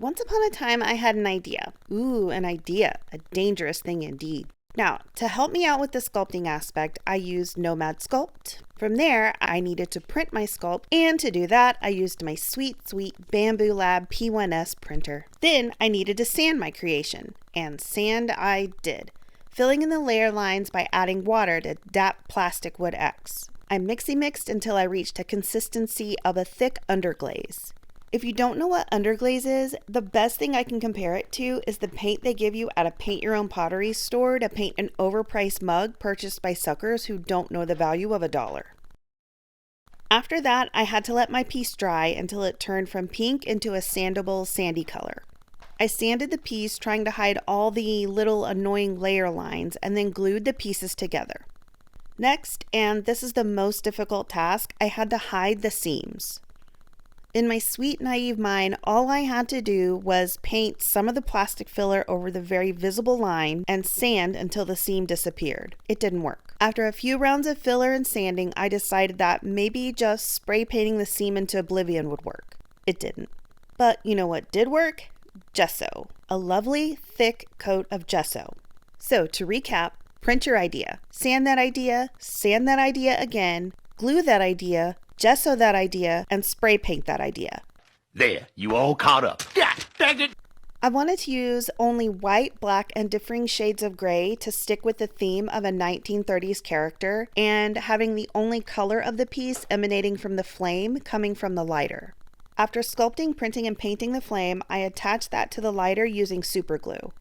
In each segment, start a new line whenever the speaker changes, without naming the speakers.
Once upon a time, I had an idea. Ooh, an idea. A dangerous thing indeed. Now, to help me out with the sculpting aspect, I used Nomad Sculpt. From there, I needed to print my sculpt, and to do that, I used my sweet Bamboo Lab P1S printer. Then, I needed to sand my creation, and sand I did, filling in the layer lines by adding water to DAP Plastic Wood X. I mixed until I reached a consistency of a thick underglaze. If you don't know what underglaze is, the best thing I can compare it to is the paint they give you at a paint-your-own pottery store to paint an overpriced mug purchased by suckers who don't know the value of $1. After that, I had to let my piece dry until it turned from pink into a sandable, sandy color. I sanded the piece trying to hide all the little annoying layer lines and then glued the pieces together. Next, and this is the most difficult task, I had to hide the seams. In my sweet, naive mind, all I had to do was paint some of the plastic filler over the very visible line and sand until the seam disappeared. It didn't work. After a few rounds of filler and sanding, I decided that maybe just spray painting the seam into oblivion would work. It didn't. But you know what did work? Gesso. A lovely, thick coat of gesso. So to recap, print your idea. Sand that idea again, glue that idea, gesso that idea, and spray paint that idea.
There, you all caught up. God dang it!
I wanted to use only white, black, and differing shades of gray to stick with the theme of a 1930s character, and having the only color of the piece emanating from the flame coming from the lighter. After sculpting, printing, and painting the flame, I attached that to the lighter using super glue,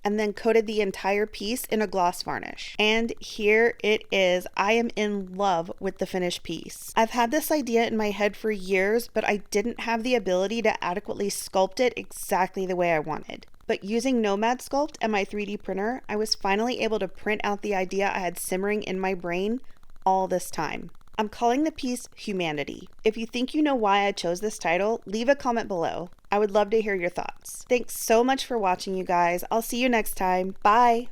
and then coated the entire piece in a gloss varnish. And here it is. I am in love with the finished piece. I've had this idea in my head for years, but I didn't have the ability to adequately sculpt it exactly the way I wanted. But using Nomad Sculpt and my 3D printer, I was finally able to print out the idea I had simmering in my brain all this time. I'm calling the piece Humanity. If you think you know why I chose this title, leave a comment below. I would love to hear your thoughts. Thanks so much for watching, you guys. I'll see you next time. Bye!